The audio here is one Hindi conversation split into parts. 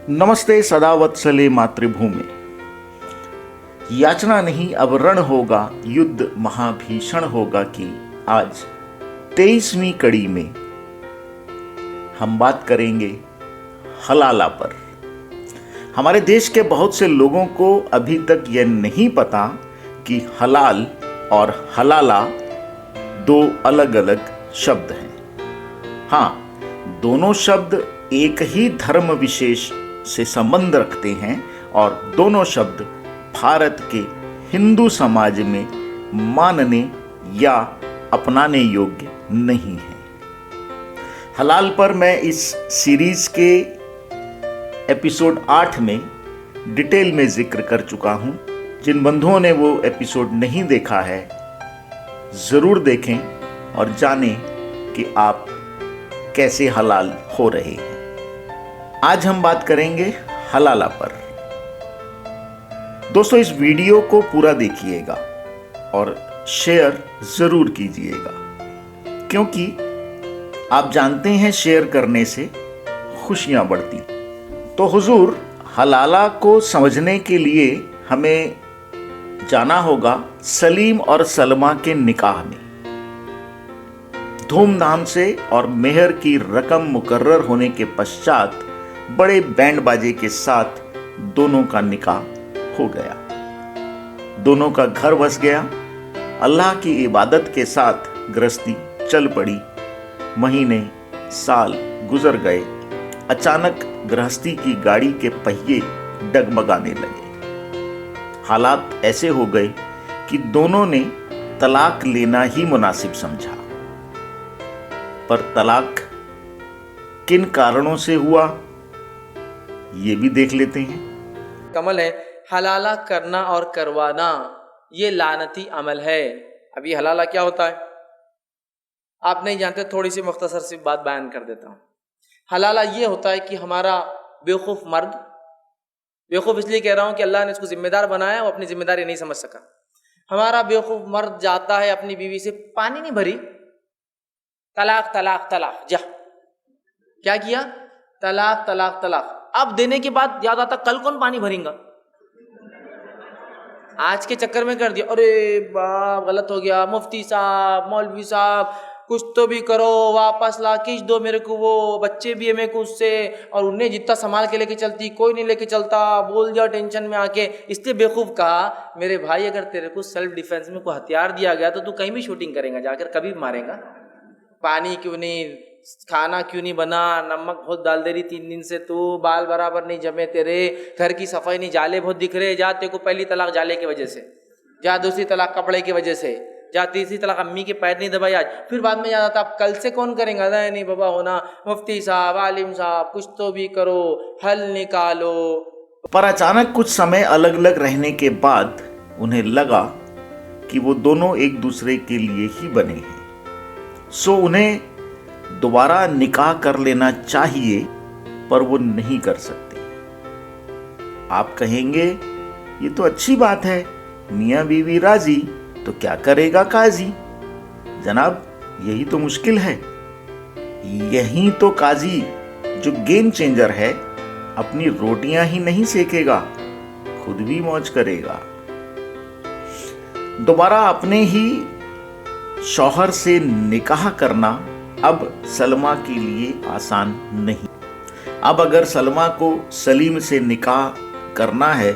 नमस्ते सदावत्सले मातृभूमि। याचना नहीं अब रण होगा, युद्ध महाभीषण होगा कि आज 23वीं कड़ी में हम बात करेंगे हलाला पर। हमारे देश के बहुत से लोगों को अभी तक यह नहीं पता कि हलाल और हलाला दो अलग अलग शब्द हैं। हाँ, दोनों शब्द एक ही धर्म विशेष से संबंध रखते हैं और दोनों शब्द भारत के हिंदू समाज में मानने या अपनाने योग्य नहीं है। हलाल पर मैं इस सीरीज के एपिसोड 8 में डिटेल में जिक्र कर चुका हूं। जिन बंधुओं ने वो एपिसोड नहीं देखा है, जरूर देखें और जानें कि आप कैसे हलाल हो रहे हैं। आज हम बात करेंगे हलाला पर। दोस्तों, इस वीडियो को पूरा देखिएगा और शेयर जरूर कीजिएगा, क्योंकि आप जानते हैं शेयर करने से खुशियां बढ़ती। तो हुजूर, हलाला को समझने के लिए हमें जाना होगा सलीम और सलमा के निकाह में। धूमधाम से और मेहर की रकम मुकर्रर होने के पश्चात बड़े बैंड बाजे के साथ दोनों का निकाह हो गया। दोनों का घर बस गया। अल्लाह की इबादत के साथ गृहस्थी चल पड़ी। महीने साल गुजर गए। अचानक गृहस्थी की गाड़ी के पहिए डगमगाने लगे। हालात ऐसे हो गए कि दोनों ने तलाक लेना ही मुनासिब समझा। पर तलाक किन कारणों से हुआ, ये भी देख लेते हैं। कमल है, हलाला करना और करवाना ये लानती अमल है। अभी हलाला क्या होता है आप नहीं जानते, थोड़ी सी मुख्तसर सी बात बयान कर देता हूँ। हलाला ये होता है कि हमारा बेवकूफ़ मर्द, बेवकूफ़ इसलिए कह रहा हूँ कि अल्लाह ने इसको जिम्मेदार बनाया, वो अपनी जिम्मेदारी नहीं समझ सका। हमारा बेवकूफ़ मर्द जाता है अपनी बीवी से, पानी नहीं भरी, तलाक तलाक तलाक, जा क्या किया, तलाक तलाक तलाक। अब देने के बाद याद आता कल कौन पानी भरेगा, आज के चक्कर में कर दिया। अरे बाप, गलत हो गया, मुफ्ती साहब मौलवी साहब कुछ तो भी करो, वापस ला खींच दो मेरे को, वो बच्चे भी है मेरे को उससे, और उन्हें जितना संभाल के लेके चलती कोई नहीं लेके चलता, बोल दिया टेंशन में आके। इसलिए बेवकूफ़ कहा, मेरे भाई अगर तेरे को सेल्फ डिफेंस में कोई हथियार दिया गया तो तू कहीं भी शूटिंग करेगा जाकर, कभी मारेगा। पानी क्यों नहीं, खाना क्यों नहीं बना, नमक बहुत डाल दे रही 3 दिन से, तू बाल बराबर नहीं जमे, तेरे घर की सफाई नहीं, जाले बहुत दिख रहे, जा तेरे को पहली तलाक जाले की वजह से, जा दूसरी तलाक कपड़े की वजह से, जा तीसरी तलाक अम्मी के पैर नहीं दबाई आज। फिर बाद में याद आता अब कल से कौन करेगा, नहीं बाबा होना, मुफ्ती साहब आलिम साहब कुछ तो भी करो, हल निकालो। पर अचानक कुछ समय अलग अलग रहने के बाद उन्हें लगा कि वो दोनों एक दूसरे के लिए ही बने हैं। सो उन्हें दोबारा निकाह कर लेना चाहिए, पर वो नहीं कर सकते। आप कहेंगे ये तो अच्छी बात है, मियाँ बीवी राजी तो क्या करेगा काजी। जनाब, यही तो मुश्किल है। यही तो काजी जो गेम चेंजर है, अपनी रोटियां ही नहीं सेकेगा, खुद भी मौज करेगा। दोबारा अपने ही शौहर से निकाह करना अब सलमा के लिए आसान नहीं। अब अगर सलमा को सलीम से निकाह करना है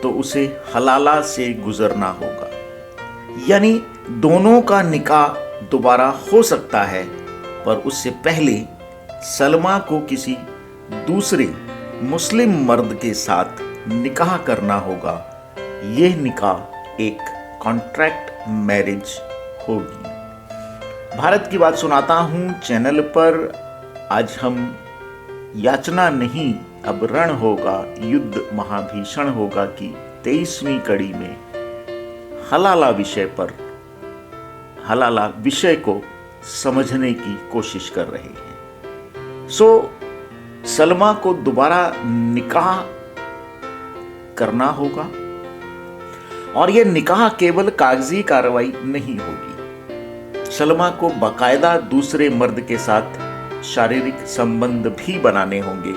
तो उसे हलाला से गुजरना होगा। यानी दोनों का निकाह दोबारा हो सकता है, पर उससे पहले सलमा को किसी दूसरे मुस्लिम मर्द के साथ निकाह करना होगा। यह निकाह एक कॉन्ट्रैक्ट मैरिज होगी। भारत की बात सुनाता हूं चैनल पर आज हम याचना नहीं अब रण होगा, युद्ध महाभीषण होगा की 23वीं कड़ी में हलाला विषय पर, हलाला विषय को समझने की कोशिश कर रहे हैं। सो सलमा को दोबारा निकाह करना होगा और यह निकाह केवल कागजी कार्रवाई नहीं होगी। सलमा को बाकायदा दूसरे मर्द के साथ शारीरिक संबंध भी बनाने होंगे,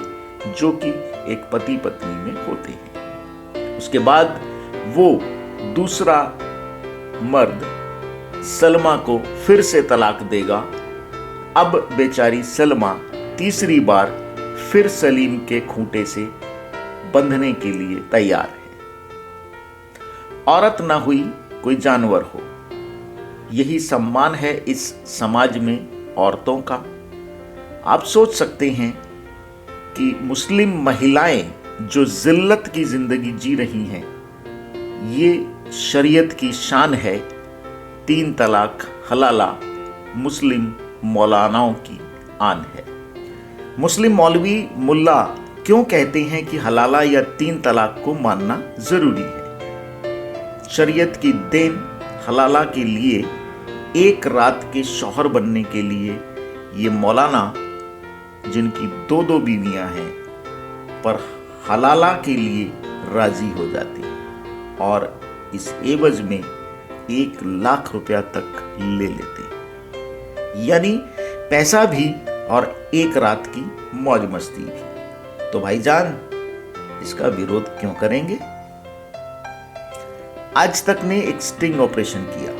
जो कि एक पति पत्नी में होते हैं। उसके बाद वो दूसरा मर्द सलमा को फिर से तलाक देगा। अब बेचारी सलमा तीसरी बार फिर सलीम के खूंटे से बंधने के लिए तैयार है। औरत ना हुई कोई जानवर हो, यही सम्मान है इस समाज में औरतों का। आप सोच सकते हैं कि मुस्लिम महिलाएं जो जिल्लत की जिंदगी जी रही हैं, ये शरीयत की शान है। 3 तलाक हलाला मुस्लिम मौलानाओं की आन है। मुस्लिम मौलवी मुल्ला क्यों कहते हैं कि हलाला या 3 तलाक को मानना जरूरी है? शरीयत की देन हलाला के लिए एक रात के शौहर बनने के लिए ये मौलाना, जिनकी 2 बीवियां हैं, पर हलाला के लिए राजी हो जाते हैं और इस एवज में 1 लाख रुपया तक ले लेते हैं। यानी पैसा भी और एक रात की मौज मस्ती भी। तो भाईजान, इसका विरोध क्यों करेंगे? आज तक ने एक स्टिंग ऑपरेशन किया,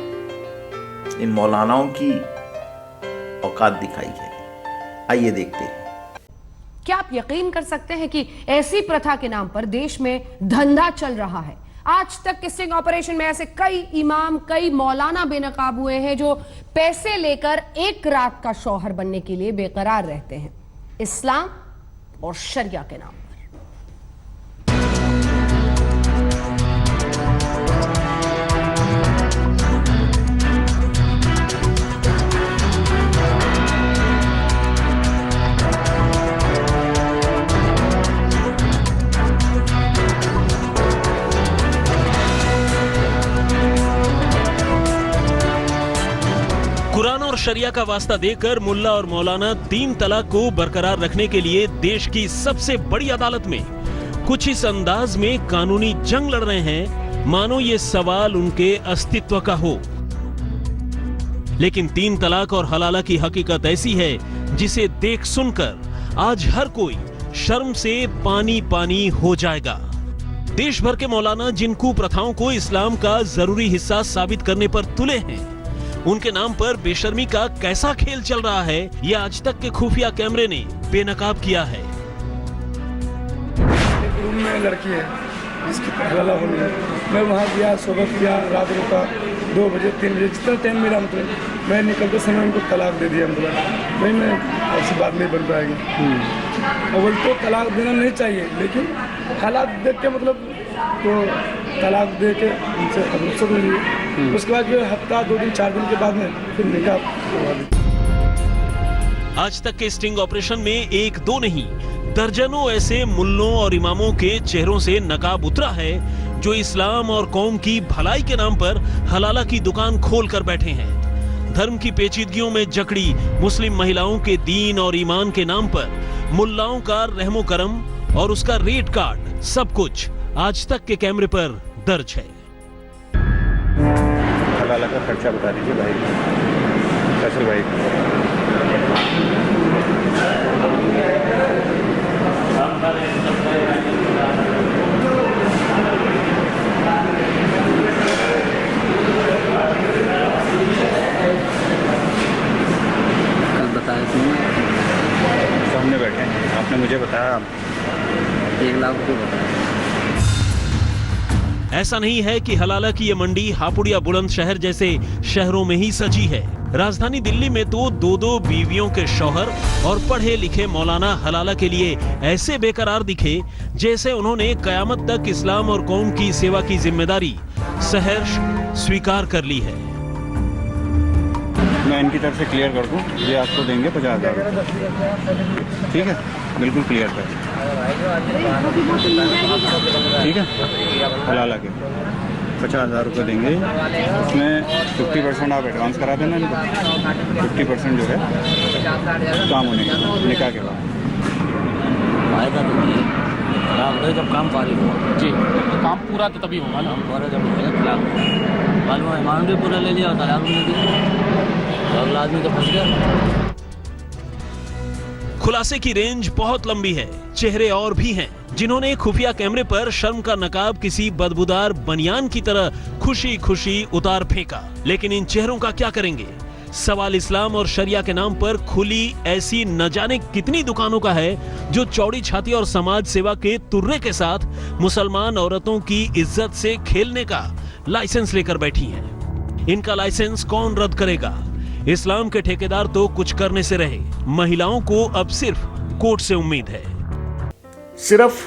इन मौलानाओं की औकात दिखाई है। आइए देखते हैं। क्या आप यकीन कर सकते हैं कि ऐसी प्रथा के नाम पर देश में धंधा चल रहा है? आज तक के स्टिंग ऑपरेशन में ऐसे कई इमाम, कई मौलाना बेनकाब हुए हैं जो पैसे लेकर एक रात का शौहर बनने के लिए बेकरार रहते हैं, इस्लाम और शरिया के नाम पर। कुरान और शरिया का वास्ता देकर मुल्ला और मौलाना 3 तलाक को बरकरार रखने के लिए देश की सबसे बड़ी अदालत में कुछ इस अंदाज में कानूनी जंग लड़ रहे हैं, मानो ये सवाल उनके अस्तित्व का हो। लेकिन 3 तलाक और हलाला की हकीकत ऐसी है जिसे देख सुनकर आज हर कोई शर्म से पानी पानी हो जाएगा। देश भर के मौलाना जिन कुप्रथाओं को इस्लाम का जरूरी हिस्सा साबित करने पर तुले हैं, उनके नाम पर बेशर्मी का कैसा खेल चल रहा है, यह आज तक के खुफिया कैमरे ने बेनकाब किया है। एक रूम में लड़की है जिसकी हलाला होनी है। मैं वहाँ गया, सोबत किया, रात रुका, 2 बजे 3 बजे जितना टाइम मिला, मतलब मैं निकलते समय उनको तलाक दे दिया। मतलब भाई मैं ऐसी बात नहीं बन पाएगी। अव्वल तो तलाक देना नहीं चाहिए, लेकिन हालात देख के मतलब तो तलाक दे के उनसे रुखसत हुई। उसके बाद फिर हफ्ता 2 दिन 4 दिन के बाद में फिर निकाह हुआ। आज तक के स्टिंग ऑपरेशन में 1-2 नहीं, दर्जनों ऐसे मुल्लों और इमामों के चेहरों से नकाब उतरा है जो इस्लाम और कौम की भलाई के नाम पर हलाला की दुकान खोल कर बैठे हैं। धर्म की पेचीदगियों में जकड़ी मुस्लिम महिलाओं के दीन और ईमान के नाम पर मुल्लाओं का रहमो करम और उसका रेट कार्ड, सब कुछ आज तक के कैमरे पर दर्ज है। हलाला का खर्चा बता दीजिए भाई, फैसल भाई। कल बताया सामने बैठे हैं, आपने मुझे बताया 1 लाख रुपये बताया। ऐसा नहीं है कि हलाला की ये मंडी हापुड़ बुलंदशहर जैसे शहरों में ही सजी है। राजधानी दिल्ली में तो 2-2 बीवियों के शौहर और पढ़े लिखे मौलाना हलाला के लिए ऐसे बेकरार दिखे जैसे उन्होंने कयामत तक इस्लाम और कौम की सेवा की जिम्मेदारी सहर्ष स्वीकार कर ली है। मैं इनकी तरफ से क्लियर कर दूं, ये आपको देंगे 50,000, ठीक है? बिल्कुल क्लियर कर, ठीक है? हलाला के 50,000 रुपये देंगे। उसमें 50% आप एडवांस करा देना इनको, 50% जो है काम होने का, निकाह के बाद। फायदा तो नहीं है, जब काम फारिग होगा जी, तो काम पूरा तो तभी होगा ना। पूरा जब होगा तलाक, मालूम है, ईमान भी पूरा ले लिया और तलाक भी ले लिया, तो अगला आदमी तो फंस गया। खुलासे की रेंज बहुत लंबी है। चेहरे और भी हैं जिन्होंने खुफिया कैमरे पर शर्म का नकाब किसी बदबूदार बनियान की तरह खुशी खुशी उतार फेंका। लेकिन इन चेहरों का क्या करेंगे? सवाल इस्लाम और शरिया के नाम पर खुली ऐसी न जाने कितनी दुकानों का है जो चौड़ी छाती और समाज सेवा के तुर्रे के साथ मुसलमान औरतों की इज्जत से खेलने का लाइसेंस लेकर बैठी हैं। इनका लाइसेंस कौन रद्द करेगा? इस्लाम के ठेकेदार तो कुछ करने से रहे, महिलाओं को अब सिर्फ कोर्ट से उम्मीद है। सिर्फ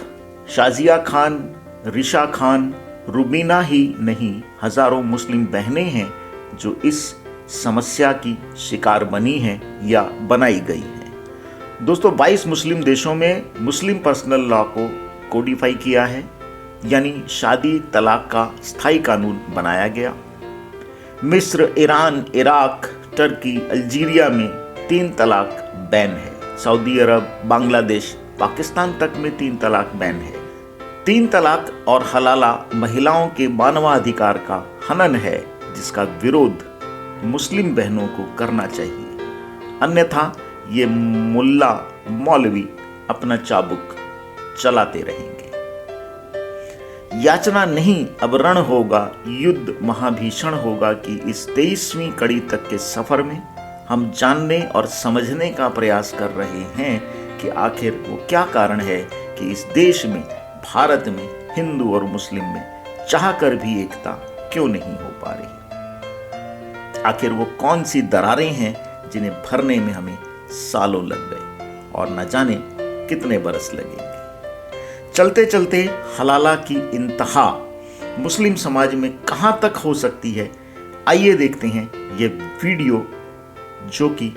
शाजिया खान, रिशा खान, रुबीना ही नहीं, हजारों मुस्लिम बहनें हैं जो इस समस्या की शिकार बनी है या बनाई गई है। दोस्तों, 22 मुस्लिम देशों में मुस्लिम पर्सनल लॉ को कोडिफाई किया है, यानी शादी तलाक का स्थायी कानून बनाया गया। मिस्र, ईरान, इराक, टर्की, अल्जीरिया में 3 तलाक बैन है। सऊदी अरब, बांग्लादेश, पाकिस्तान तक में 3 तलाक बैन है। 3 तलाक और हलाला महिलाओं के मानवाधिकार का हनन है, जिसका विरोध मुस्लिम बहनों को करना चाहिए। अन्यथा ये मुल्ला मौलवी अपना चाबुक चलाते रहेंगे। याचना नहीं, अब रण होगा, युद्ध महाभीषण होगा कि इस 23वीं कड़ी तक के सफर में हम जानने और समझने का प्रयास कर रहे हैं कि आखिर वो क्या कारण है कि इस देश में, भारत में, हिंदू और मुस्लिम में चाहकर भी एकता क्यों नहीं हो पा रही। आखिर वो कौन सी दरारें हैं जिन्हें भरने में हमें सालों लग गए और न जाने कितने बरस लगेंगे। चलते चलते हलाला की इंतहा मुस्लिम समाज में कहां तक हो सकती है, आइए देखते हैं ये वीडियो जो कि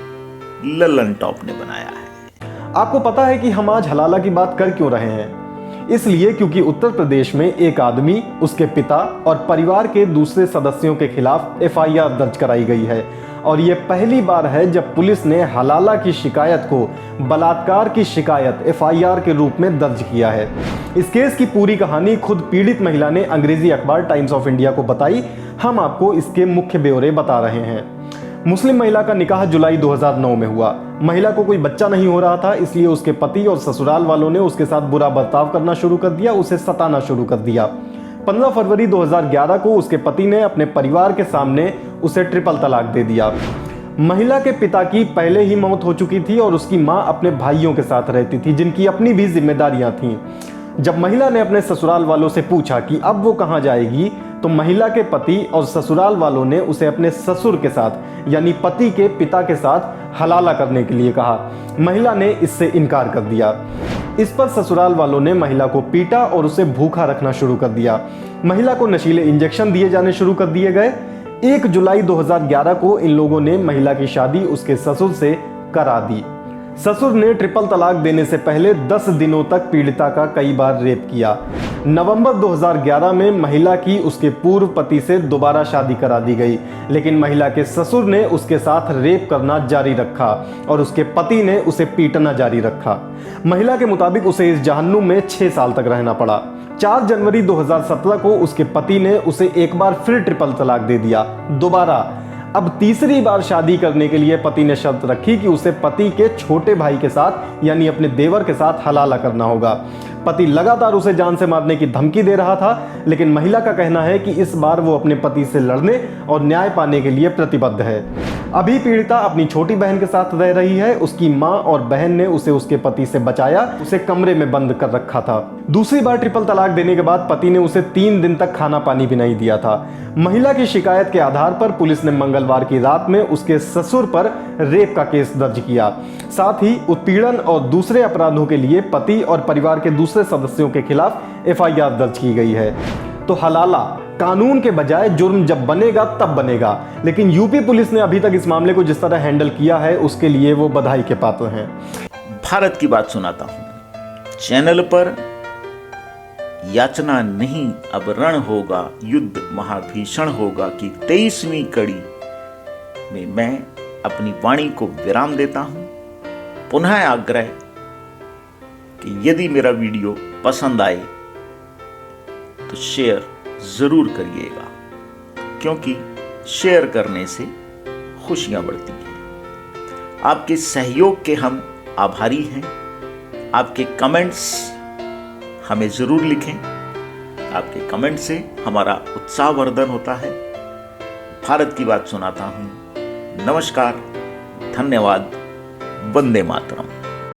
ललन टॉप ने बनाया है। आपको पता है कि हम आज हलाला की बात कर क्यों रहे हैं? इसलिए क्योंकि उत्तर प्रदेश में एक आदमी, उसके पिता और परिवार के दूसरे सदस्यों के खिलाफ एफआईआर दर्ज कराई गई है और ये पहली बार है जब पुलिस ने हलाला की शिकायत को बलात्कार की शिकायत एफआईआर के रूप में दर्ज किया है। इस केस की पूरी कहानी खुद पीड़ित महिला ने अंग्रेजी अखबार टाइम्स ऑफ इंडिया को बताई। हम आपको इसके मुख्य ब्यौरे बता रहे हैं। मुस्लिम महिला का निकाह जुलाई 2009 में हुआ। महिला को कोई बच्चा नहीं हो रहा था, इसलिए उसके पति और ससुराल वालों ने उसके साथ बुरा बर्ताव करना शुरू कर दिया, उसे सताना शुरू कर दिया। 15 फरवरी 2011 को उसके पति ने अपने परिवार के सामने उसे ट्रिपल तलाक दे दिया। महिला के पिता की पहले ही मौत हो चुकी थी और उसकी मां अपने भाइयों के साथ रहती थी, जिनकी अपनी भी जिम्मेदारियां थीं। जब महिला ने अपने ससुराल वालों से पूछा कि अब वो कहां जाएगी, तो महिला के पति और ससुराल वालों ने उसे अपने ससुर के साथ यानी पति के पिता के साथ हलाला करने के लिए कहा। महिला ने इससे इनकार कर दिया। इस पर ससुराल वालों ने महिला को पीटा और उसे भूखा रखना शुरू कर दिया। महिला को नशीले इंजेक्शन दिए जाने शुरू कर दिए गए। 1 जुलाई 2011 को इन लोगों ने महिला की शादी उसके ससुर से करा दी। ससुर ने ट्रिपल तलाक देने से पहले 10 दिनों तक पीड़िता का कई बार रेप किया। नवंबर 2011 में महिला की उसके पूर्व पति से दोबारा शादी करा दी गई, लेकिन महिला के ससुर ने उसके साथ रेप करना जारी रखा और उसके पति ने उसे पीटना जारी रखा। महिला के मुताबिक उसे इस जहन्नुम में 6 साल तक रहना पड़ा। 4 जनवरी 2017 को उसके पति ने उसे एक बार फिर ट्रिपल तलाक दे दिया, दोबारा। अब तीसरी बार शादी करने के लिए पति ने शर्त रखी कि उसे पति के छोटे भाई के साथ यानी अपने देवर के साथ हलाला करना होगा। पति लगातार उसे जान से मारने की धमकी दे रहा था, लेकिन महिला का कहना है कि इस बार वो अपने पति से लड़ने और न्याय पाने के लिए प्रतिबद्ध है। अभी पीड़िता अपनी छोटी बहन के साथ रह रही है। उसकी मां और बहन ने उसे उसके पति से बचाया, उसे कमरे में बंद कर रखा था। दूसरी बार ट्रिपल तलाक देने के बाद पति ने उसे 3 दिन तक खाना पानी भी नहीं दिया था। महिला की शिकायत के आधार पर पुलिस ने मंगलवार की रात में उसके ससुर पर रेप का केस दर्ज किया। साथ ही उत्पीड़न और दूसरे अपराधों के लिए पति और परिवार के दूसरे सदस्यों के खिलाफ एफआईआर दर्ज की गई है। तो हलाला कानून के बजाय जुर्म जब बनेगा तब बनेगा, लेकिन यूपी पुलिस ने अभी तक इस मामले को जिस तरह हैंडल किया है उसके लिए वो बधाई के पात्र हैं। भारत की बात सुनाता हूं चैनल पर। याचना नहीं, अब रण होगा, युद्ध महाभीषण होगा कि 23वीं कड़ी में मैं अपनी वाणी को विराम देता हूं। पुनः आग्रह कि यदि मेरा वीडियो पसंद आए तो शेयर जरूर करिएगा, क्योंकि शेयर करने से खुशियां बढ़ती हैं। आपके सहयोग के हम आभारी हैं। आपके कमेंट्स हमें ज़रूर लिखें। आपके कमेंट से हमारा उत्साहवर्धन होता है। भारत की बात सुनाता हूँ। नमस्कार, धन्यवाद, वंदे मातरम।